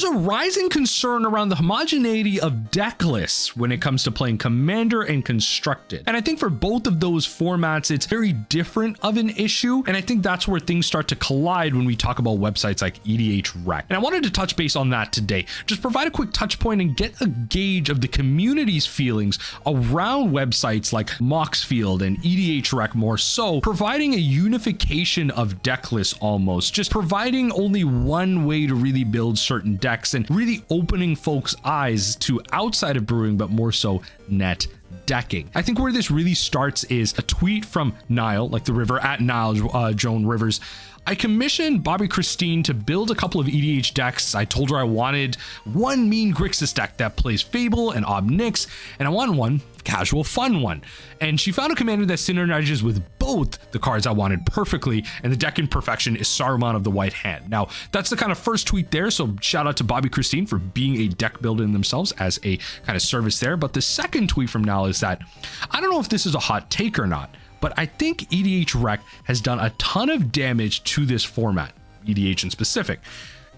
there's a rising concern around the homogeneity of deck lists when it comes to playing Commander and Constructed. And I think for both of those formats, it's very different of an issue. And I think that's where things start to collide when we talk about websites like EDHRec. And I wanted to touch base on that today. Just provide a quick touch point and get a gauge of the community's feelings around websites like Moxfield and EDHRec more so, providing a unification of deck lists almost, just providing only one way to really build certain decks and really opening folks' eyes to outside of brewing, but more so net decking. I think where this really starts is a tweet from Nile, like the river, at Nile Joan Rivers. I commissioned Bobby Christine to build a couple of EDH decks. I told her I wanted one mean Grixis deck that plays Fable and Ob Nix, and I wanted one casual fun one. And she found a commander that synergizes with both the cards I wanted perfectly, and the deck in perfection is Saruman of the White Hand. Now, that's the kind of first tweet there, so shout out to Bobby Christine for being a deck builder in themselves as a kind of service there. But the second tweet from Nile is that, I don't know if this is a hot take or not, but I think EDHRec has done a ton of damage to this format, EDH in specific.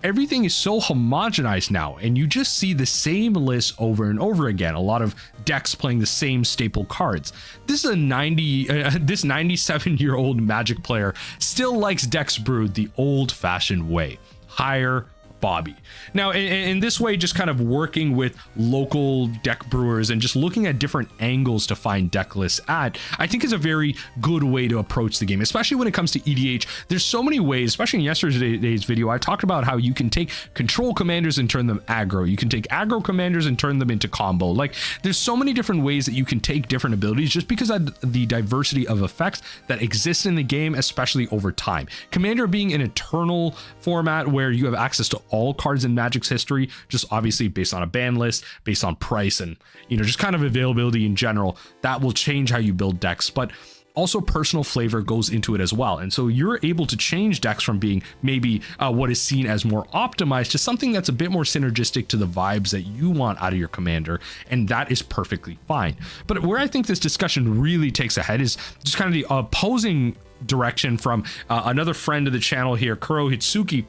Everything is so homogenized now, and you just see the same list over and over again. A lot of decks playing the same staple cards. This is a 97-year-old Magic player still likes decks brewed the old-fashioned way. Hire Bobby. Now, in this way, just kind of working with local deck brewers and just looking at different angles to find deck lists at, I think is a very good way to approach the game, especially when it comes to EDH. There's so many ways, especially in yesterday's video, I talked about how you can take control commanders and turn them aggro. You can take aggro commanders and turn them into combo. Like, there's so many different ways that you can take different abilities just because of the diversity of effects that exist in the game, especially over time. Commander being an eternal format where you have access to all cards in Magic's history, just obviously based on a ban list, based on price, and just kind of availability in general, that will change how you build decks. But also personal flavor goes into it as well, and so you're able to change decks from being maybe what is seen as more optimized to something that's a bit more synergistic to the vibes that you want out of your commander, and that is perfectly fine. But where I think this discussion really takes ahead is just kind of the opposing direction from another friend of the channel here, Kuro Hitsuki,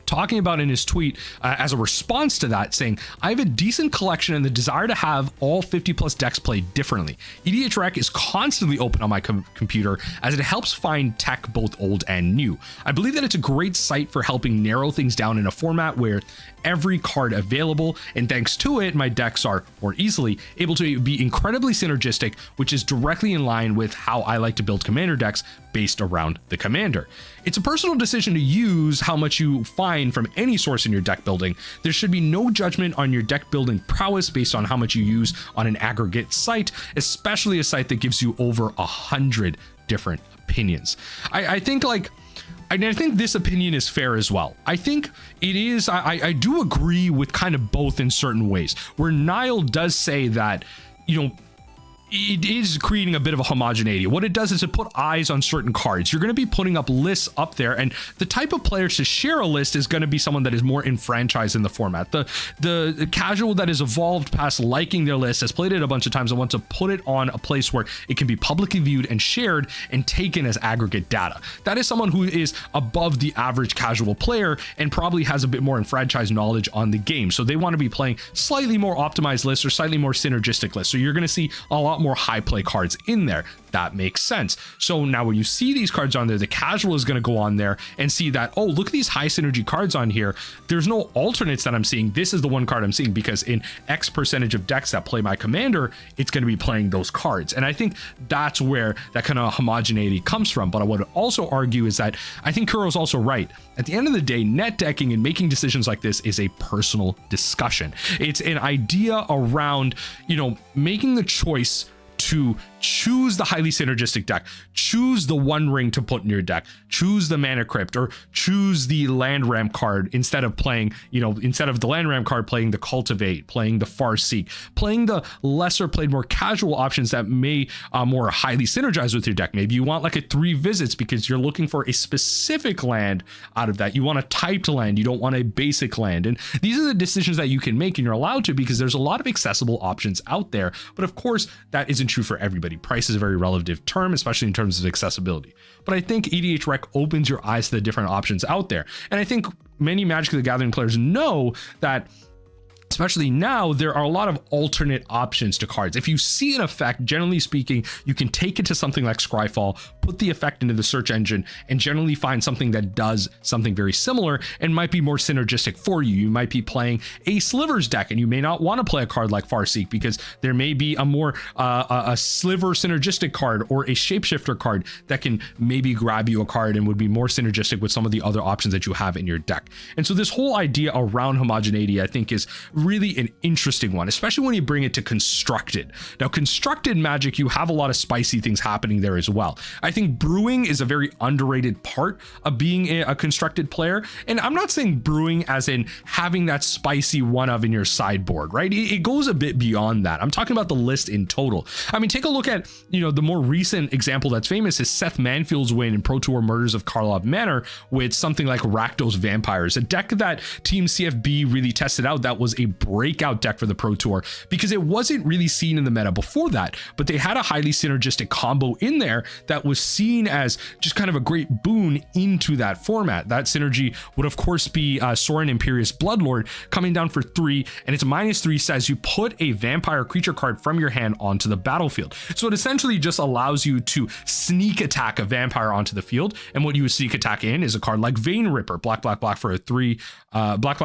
talking about in his tweet as a response to that, saying, I have a decent collection and the desire to have all 50 plus decks played differently. EDHRec is constantly open on my computer as it helps find tech both old and new. I believe that it's a great site for helping narrow things down in a format where every card available, and thanks to it, my decks are more easily able to be incredibly synergistic, which is directly in line with how I like to build commander decks based around the commander. It's a personal decision to use how much you find from any source in your deck building. There should be no judgment on your deck building prowess based on how much you use on an aggregate site, especially a site that gives you over 100 different opinions. I think this opinion is fair as well. I think it is, I do agree with kind of both in certain ways, where Nile does say that, it is creating a bit of a homogeneity. What it does is it put eyes on certain cards. You're going to be putting up lists up there, and the type of players to share a list is going to be someone that is more enfranchised in the format. The casual that has evolved past liking their list, has played it a bunch of times, and wants to put it on a place where it can be publicly viewed and shared and taken as aggregate data. That is someone who is above the average casual player and probably has a bit more enfranchised knowledge on the game. So they want to be playing slightly more optimized lists or slightly more synergistic lists. So you're going to see a lot more high play cards in there. That makes sense. So now when you see these cards on there, the casual is going to go on there and see that, oh, look at these high synergy cards on here. There's no alternates that I'm seeing. This is the one card I'm seeing because in X percentage of decks that play my commander, it's going to be playing those cards. And I think that's where that kind of homogeneity comes from. But I would also argue is that I think Kuro's also right. At the end of the day, net decking and making decisions like this is a personal discussion. It's an idea around, making the choice to choose the highly synergistic deck, choose the One Ring to put in your deck, choose the Mana Crypt, or choose the Land Ram card instead of playing, instead of the Land Ram card, playing the Cultivate, playing the Farseek, playing the lesser played, more casual options that may more highly synergize with your deck. Maybe you want like a 3 visits because you're looking for a specific land out of that. You want a typed land, you don't want a basic land. And these are the decisions that you can make, and you're allowed to because there's a lot of accessible options out there. But of course, that isn't true for everybody. Price is a very relative term, especially in terms of accessibility. But I think EDHRec opens your eyes to the different options out there. And I think many Magic the Gathering players know that, especially now, there are a lot of alternate options to cards. If you see an effect, generally speaking, you can take it to something like Scryfall, put the effect into the search engine, and generally find something that does something very similar and might be more synergistic for you. You might be playing a Slivers deck, and you may not want to play a card like Farseek because there may be a more a Sliver synergistic card or a Shapeshifter card that can maybe grab you a card and would be more synergistic with some of the other options that you have in your deck. And so this whole idea around homogeneity, I think, is really an interesting one, especially when you bring it to constructed. Now, constructed Magic, you have a lot of spicy things happening there as well. I think brewing is a very underrated part of being a constructed player. And I'm not saying brewing as in having that spicy one of in your sideboard, right? It goes a bit beyond that. I'm talking about the list in total. I mean, take a look at, the more recent example that's famous is Seth Manfield's win in Pro Tour Murders of Karlov Manor with something like Rakdos Vampires, a deck that Team CFB really tested out that was a breakout deck for the Pro Tour because it wasn't really seen in the meta before that, but they had a highly synergistic combo in there that was seen as just kind of a great boon into that format. That synergy would of course be Sorin Imperious Bloodlord coming down for 3, and its -3 says you put a vampire creature card from your hand onto the battlefield. So it essentially just allows you to sneak attack a vampire onto the field, and what you would sneak attack in is a card like Vein Ripper, black for a 3, black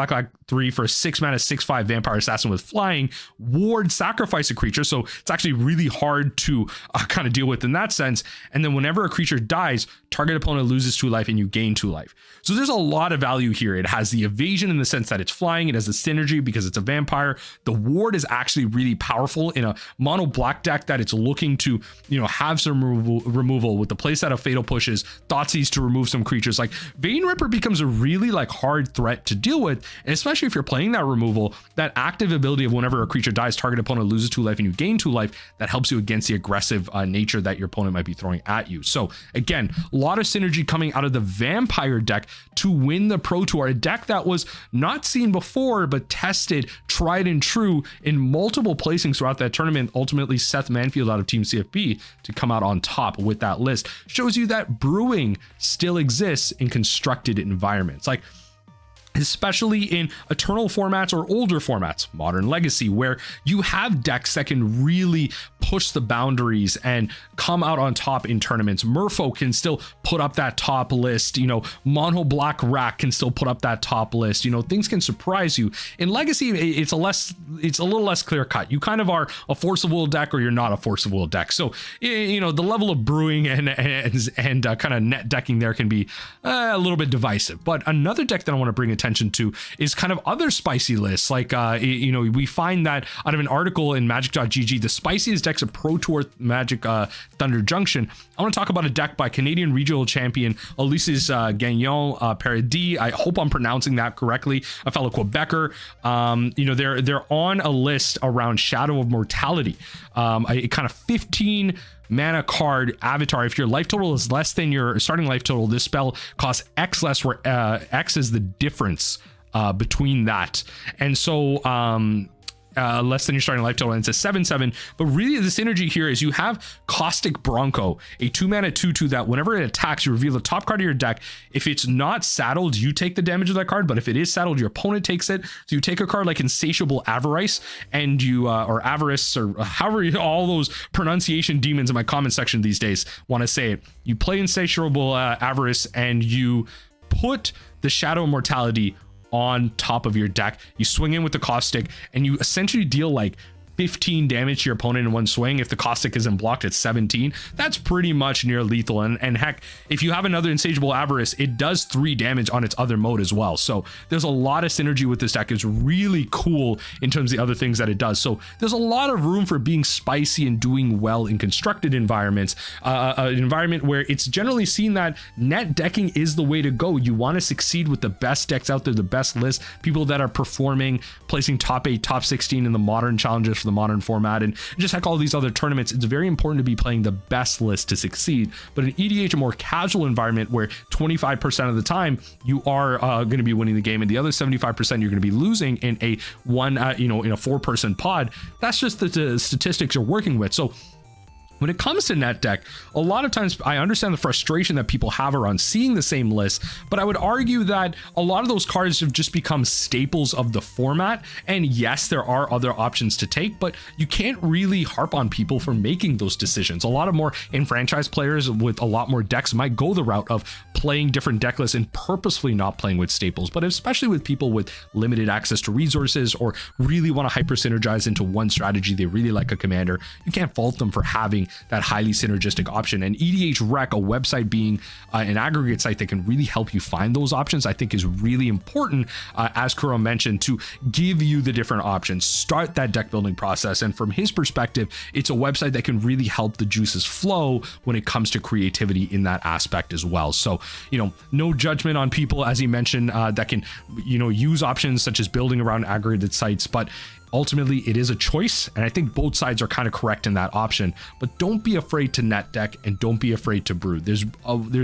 3 for a 6 mana 6/5 vampire assassin with flying, ward, sacrifice a creature, so it's actually really hard to kind of deal with in that sense. And then whenever a creature dies, target opponent loses 2 life and you gain 2 life. So there's a lot of value here. It has the evasion in the sense that it's flying, it has the synergy because it's a vampire. The ward is actually really powerful in a mono black deck that it's looking to have some removal with the playset of Fatal Pushes, Thoughtseize to remove some creatures. Like Vein Ripper becomes a really hard threat to deal with, and especially if you're playing that removal, that active ability of whenever a creature dies, target opponent loses 2 life and you gain 2 life, that helps you against the aggressive nature that your opponent might be throwing at you. So again, a lot of synergy coming out of the vampire deck to win the Pro Tour, a deck that was not seen before but tested, tried and true in multiple placings throughout that tournament. Ultimately Seth Manfield out of Team CFB to come out on top with that list shows you that brewing still exists in constructed environments, like especially in Eternal formats or older formats, Modern Legacy, where you have decks that can really push the boundaries and come out on top in tournaments. Merfolk can still put up that top list, Mono Black Rack can still put up that top list, things can surprise you. In Legacy, it's a little less clear cut. You kind of are a Force of Will deck or you're not a Force of Will deck. So, the level of brewing and kind of net decking there can be a little bit divisive. But another deck that I want to bring attention to is kind of other spicy lists. Like, we find that out of an article in Magic.gg, the spiciest decks of Pro Tour Magic Thunder Junction. I want to talk about a deck by Canadian regional champion Ulysses Gagnon Paradis. I hope I'm pronouncing that correctly. A fellow Quebecer. They're on a list around Shadow of Mortality. A kind of 15 mana card avatar. If your life total is less than your starting life total, this spell costs X less, where X is the difference between that. And so less than your starting life total, and it's a 7/7. But really the synergy here is you have Caustic Bronco, a 2 mana 2/2 that whenever it attacks, you reveal the top card of your deck. If it's not saddled, you take the damage of that card, but if it is saddled, your opponent takes it. So you take a card like Insatiable Avarice, and you or Avarice, or however all those pronunciation demons in my comment section these days want to say it. You play Insatiable Avarice and you put the Shadow of Mortality on top of your deck. You swing in with the Caustic and you essentially deal 15 damage to your opponent in one swing. If the Caustic isn't blocked, it's 17. That's pretty much near lethal. And heck, if you have another Insatiable Avarice, it does 3 damage on its other mode as well. So there's a lot of synergy with this deck. It's really cool in terms of the other things that it does. So there's a lot of room for being spicy and doing well in constructed environments. An environment where it's generally seen that net decking is the way to go. You want to succeed with the best decks out there, the best list, people that are performing, placing top 8, top 16 in the modern challenges for the modern format, and just like all these other tournaments. It's very important to be playing the best list to succeed. But in EDH, a more casual environment where 25% of the time you are going to be winning the game, and the other 75% you're going to be losing in a in a 4-person pod. That's just the statistics you're working with. So When it comes to net deck, a lot of times I understand the frustration that people have around seeing the same list, but I would argue that a lot of those cards have just become staples of the format. And yes, there are other options to take, but you can't really harp on people for making those decisions. A lot of more enfranchised players with a lot more decks might go the route of playing different deck lists and purposefully not playing with staples. But especially with people with limited access to resources or really want to hyper synergize into one strategy, they really like a commander, you can't fault them for having that highly synergistic option. And EDHRec, a website being an aggregate site that can really help you find those options, I think is really important, as Kuro mentioned, to give you the different options, start that deck building process. And from his perspective, it's a website that can really help the juices flow when it comes to creativity in that aspect as well. So, no judgment on people, as he mentioned, that can, use options such as building around aggregated sites, but ultimately it is a choice, and I think both sides are kind of correct in that option. But don't be afraid to net deck and don't be afraid to brew. There's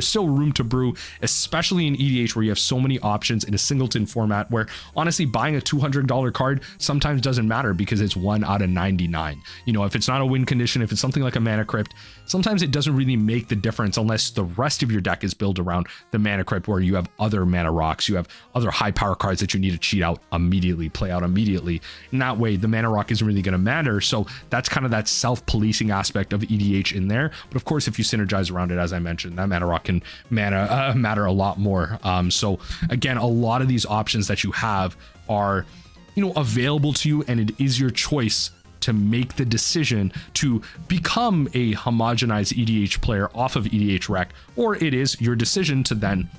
still room to brew, especially in EDH where you have so many options in a singleton format, where honestly buying a $200 card sometimes doesn't matter because it's 1 out of 99. If it's not a win condition, if it's something like a mana crypt, sometimes it doesn't really make the difference unless the rest of your deck is built around the mana crypt, where you have other mana rocks, you have other high power cards that you need to cheat out immediately, play out immediately. And that way the mana rock isn't really going to matter. So that's kind of that self-policing aspect of EDH in there. But of course, if you synergize around it, as I mentioned, that mana rock can matter a lot more. So again, a lot of these options that you have are available to you, and it is your choice to make the decision to become a homogenized EDH player off of EDHRec, or it is your decision to then,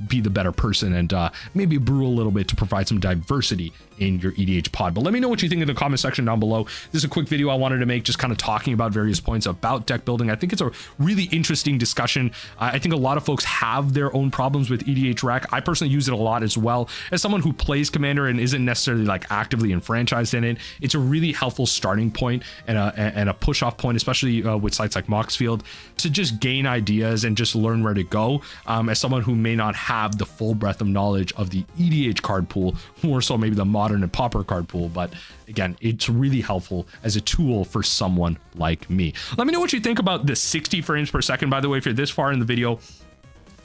be the better person and maybe brew a little bit to provide some diversity in your EDH pod. But let me know what you think in the comment section down below. This is a quick video I wanted to make, just kind of talking about various points about deck building. I think it's a really interesting discussion. I think a lot of folks have their own problems with EDHRec. I personally use it a lot as well. As someone who plays Commander and isn't necessarily like actively enfranchised in it, it's a really helpful starting point and a push off point, especially with sites like Moxfield, to just gain ideas and just learn where to go. As someone who may not have the full breadth of knowledge of the EDH card pool, more so maybe the modern and pauper card pool, but again, it's really helpful as a tool for someone like me. Let me know what you think about the 60 frames per second. By the way, if you're this far in the video,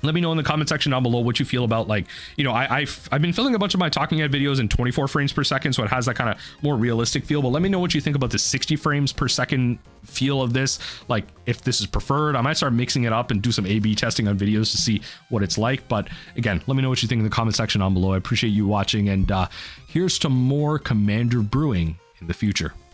let me know in the comment section down below what you feel about, like, I've been filming a bunch of my talking head videos in 24 frames per second, so it has that kind of more realistic feel. But let me know what you think about the 60 frames per second feel of this. Like, if this is preferred, I might start mixing it up and do some A/B testing on videos to see what it's like. But again, let me know what you think in the comment section down below. I appreciate you watching, and here's to more Commander brewing in the future.